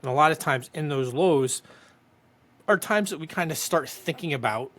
And a lot of times in those lows are times that we kind of start thinking about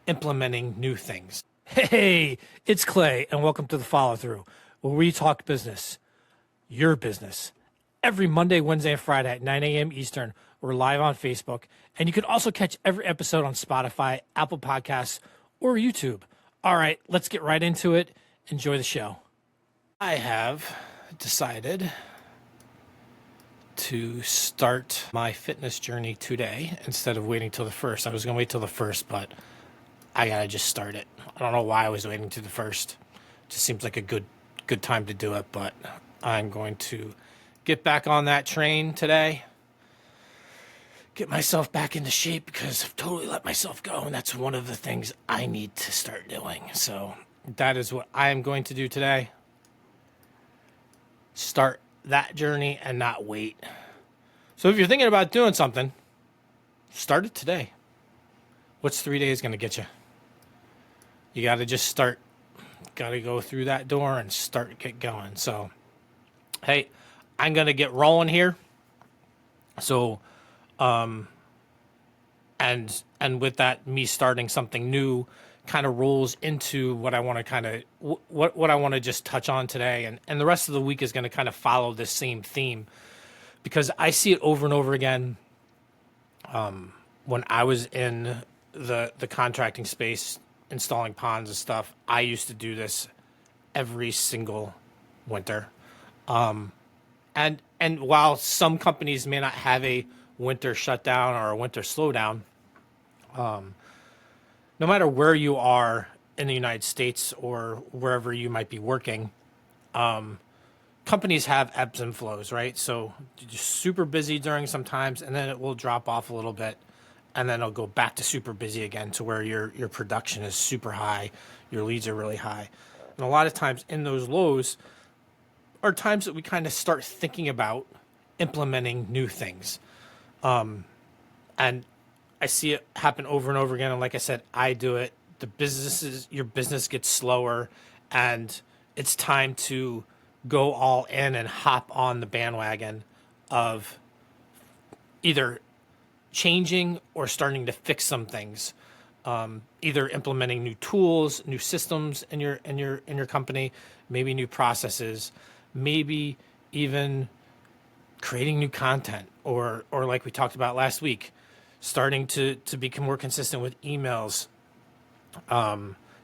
implementing new things. Hey, it's Clay, and welcome to the follow through, where we talk business, your business. Every Monday, Wednesday, and Friday at 9 a.m. Eastern, we're live on Facebook. And you can also catch every episode on Spotify, Apple Podcasts, or YouTube. All right, let's get right into it. Enjoy the show. I have decided to start my fitness journey today instead of waiting till the first. I was going to wait till the first, but I got to just start it. I don't know why I was waiting to the first. It just seems like a good time to do it, but I'm going to get back on that train today. Get myself back into shape because I've totally let myself go, and that's one of the things I need to start doing. So that is what I am going to do today. Start that journey and not wait. So if you're thinking about doing something, start it today. What's 3 days going to get you? You got to just start. Got to go through that door and get going. So, hey, I'm going to get rolling here. So, and with that, me starting something new kind of rolls into what I want to what I want to just touch on today. And the rest of the week is going to kind of follow this same theme because I see it over and over again. When I was in the contracting space, installing ponds and stuff, I used to do this every single winter. And while some companies may not have a winter shutdown or a winter slowdown, no matter where you are in the United States or wherever you might be working, companies have ebbs and flows, right? So you're just super busy during some times, and then it will drop off a little bit, and then it'll go back to super busy again to where your production is super high, your leads are really high. And a lot of times in those lows are times that we kind of start thinking about implementing new things. And I see it happen over and over again. And like I said, I do it. Your business gets slower, and it's time to go all in and hop on the bandwagon of either changing or starting to fix some things. Either implementing new tools, new systems in your company, maybe new processes, maybe even creating new content, or like we talked about last week, starting to become more consistent with emails,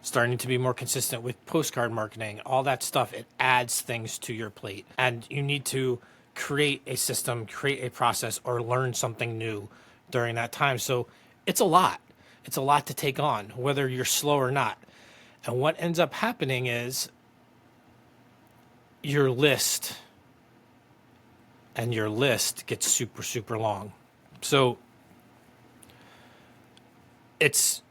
starting to be more consistent with postcard marketing, all that stuff. It adds things to your plate, and you need to create a system, create a process, or learn something new during that time. So it's a lot. It's a lot to take on, whether you're slow or not. And what ends up happening is your list gets super, super long. So it's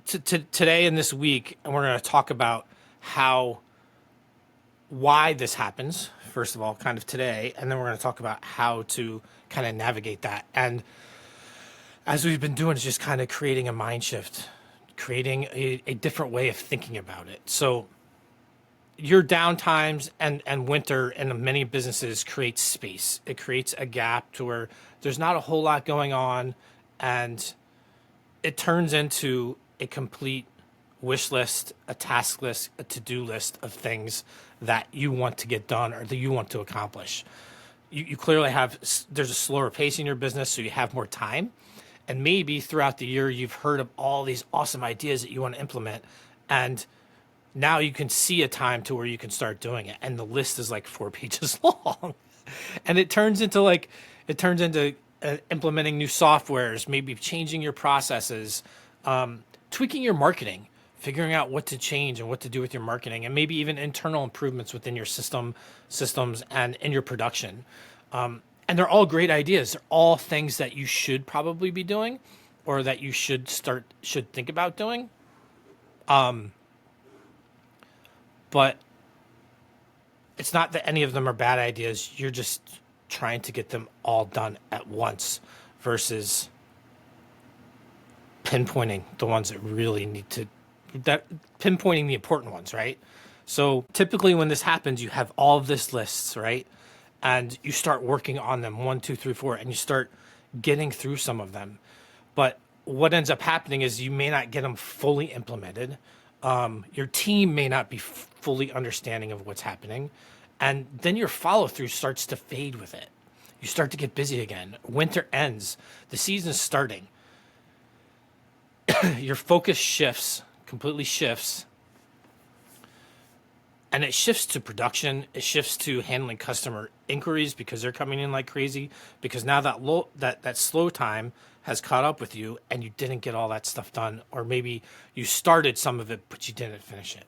today and this week, and we're going to talk about why this happens, first of all, kind of today, and then we're going to talk about how to kind of navigate that. And as we've been doing, is just kind of creating a mind shift, creating a different way of thinking about it. So your downtimes and winter in many businesses creates space. It creates a gap to where there's not a whole lot going on, and it turns into a complete wish list, a task list, a to-do list of things that you want to get done or that you want to accomplish. You clearly there's a slower pace in your business, so you have more time. And maybe throughout the year, you've heard of all these awesome ideas that you want to implement. And now you can see a time to where you can start doing it. And the list is like 4 pages long. And it turns into implementing new softwares, maybe changing your processes, tweaking your marketing, figuring out what to change and what to do with your marketing, and maybe even internal improvements within your systems and in your production. And they're all great ideas. They're all things that you should probably be doing, or that you should think about doing. But it's not that any of them are bad ideas. You're just trying to get them all done at once versus pinpointing the ones that really pinpointing the important ones, right? So typically when this happens, you have all of this lists, right? and you start working on them, 1, 2, 3, 4, and you start getting through some of them. But what ends up happening is you may not get them fully implemented. Your team may not be fully understanding of what's happening. And then your follow through starts to fade with it. You start to get busy again. Winter ends, the season's starting. Your focus shifts, completely shifts. And it shifts to production. It shifts to handling customer inquiries because they're coming in like crazy. Because now that slow time has caught up with you, and you didn't get all that stuff done, or maybe you started some of it but you didn't finish it,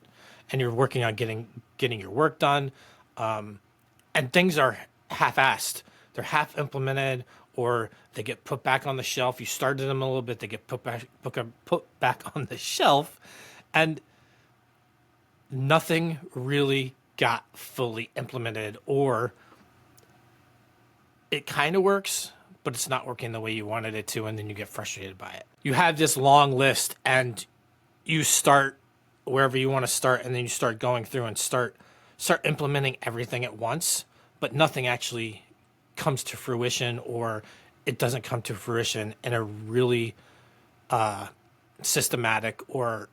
and you're working on getting your work done, and things are half-assed. They're half implemented, or they get put back on the shelf. You started them a little bit, they get put back on the shelf, and nothing really got fully implemented, or it kind of works, but it's not working the way you wanted it to, and then you get frustrated by it. You have this long list, and you start wherever you want to start, and then you start going through and start implementing everything at once, but nothing actually comes to fruition, or it doesn't come to fruition in a really systematic or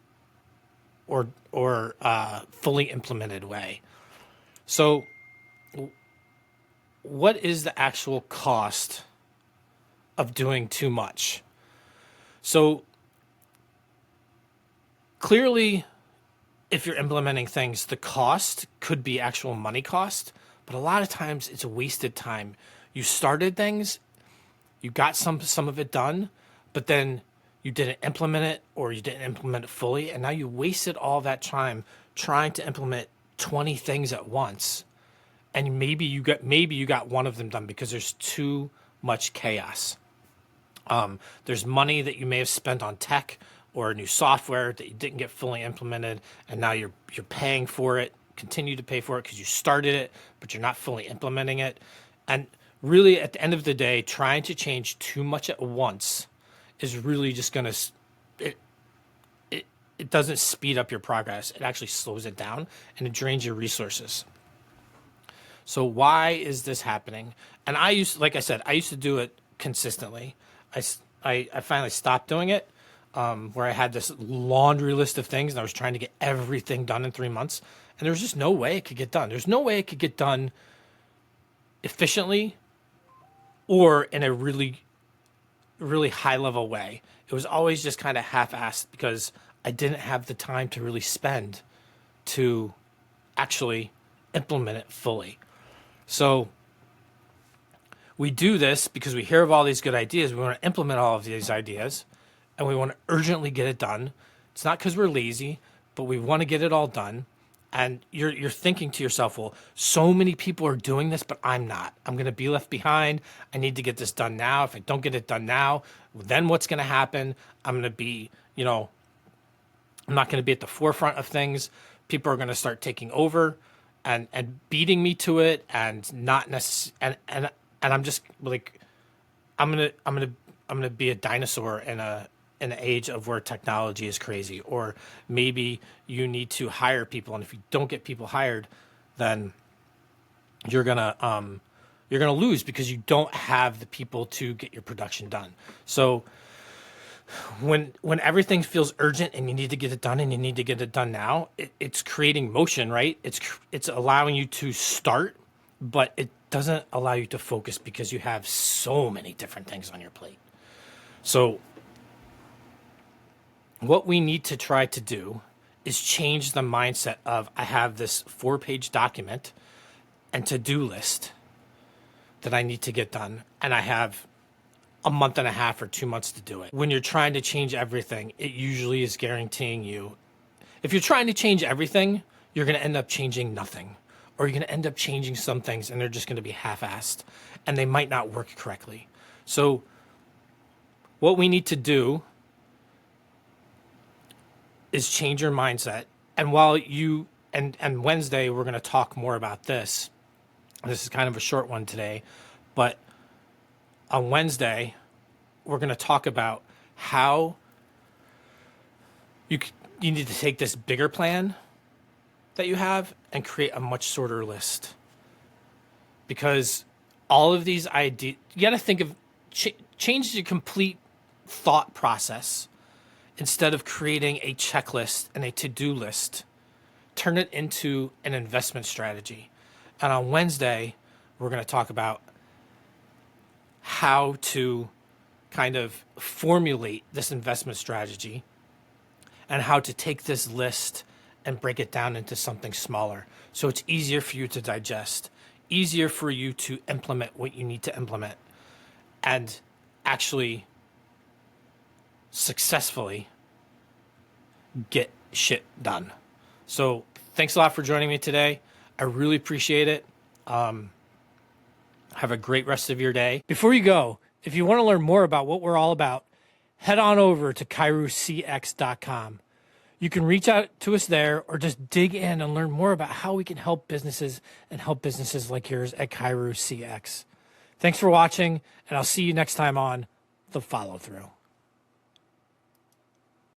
fully implemented way. So what is the actual cost of doing too much? So clearly, if you're implementing things, the cost could be actual money cost, but a lot of times it's wasted time. You started things, you got some of it done, but then you didn't implement it, or you didn't implement it fully, and now you wasted all that time trying to implement 20 things at once. And maybe you got one of them done because there's too much chaos. There's money that you may have spent on tech or new software that you didn't get fully implemented, and now you're paying for it, continue to pay for it because you started it, but you're not fully implementing it. And really, at the end of the day, trying to change too much at once is really just going to, it doesn't speed up your progress. It actually slows it down, and it drains your resources. So why is this happening? And like I said, I used to do it consistently. I finally stopped doing it, where I had this laundry list of things, and I was trying to get everything done in 3 months, and there was just no way it could get done. There's no way it could get done efficiently or in a really, really high level way. It was always just kind of half-assed because I didn't have the time to really spend to actually implement it fully. So we do this because we hear of all these good ideas. We want to implement all of these ideas, and we want to urgently get it done. It's not because we're lazy, but we want to get it all done. And you're thinking to yourself, well, so many people are doing this, but I'm not. I'm going to be left behind. I need to get this done now. If I don't get it done now, then what's going to happen? I'm going to be, I'm not going to be at the forefront of things. People are going to start taking over and beating me to it, and not necessarily, and I'm just like, I'm gonna be a dinosaur in an age of where technology is crazy. Or maybe you need to hire people, and if you don't get people hired, then you're gonna lose because you don't have the people to get your production done. So when everything feels urgent and you need to get it done, and you need to get it done now, it's creating motion, right? It's allowing you to start, but it doesn't allow you to focus because you have so many different things on your plate. So what we need to try to do is change the mindset of, I have this 4-page document and to-do list that I need to get done, and I have a month and a half or 2 months to do it. When you're trying to change everything, it usually is guaranteeing you, if you're trying to change everything, you're going to end up changing nothing, or you're going to end up changing some things and they're just going to be half-assed and they might not work correctly. So what we need to do is change your mindset. And while you, and Wednesday, we're going to talk more about this. This is kind of a short one today, but on Wednesday, we're going to talk about how you need to take this bigger plan that you have and create a much shorter list. because all of these ideas, you got to think of change your complete thought process. Instead of creating a checklist and a to-do list, turn it into an investment strategy. And on Wednesday, we're going to talk about how to kind of formulate this investment strategy and how to take this list and break it down into something smaller so it's easier for you to digest, easier for you to implement what you need to implement, and actually successfully get shit done. So thanks a lot for joining me today. I really appreciate it. Have a great rest of your day. Before you go, if you want to learn more about what we're all about, head on over to kairocx.com. You can reach out to us there or just dig in and learn more about how we can help businesses and help businesses like yours at Kairo CX. Thanks for watching, and I'll see you next time on The Follow Through.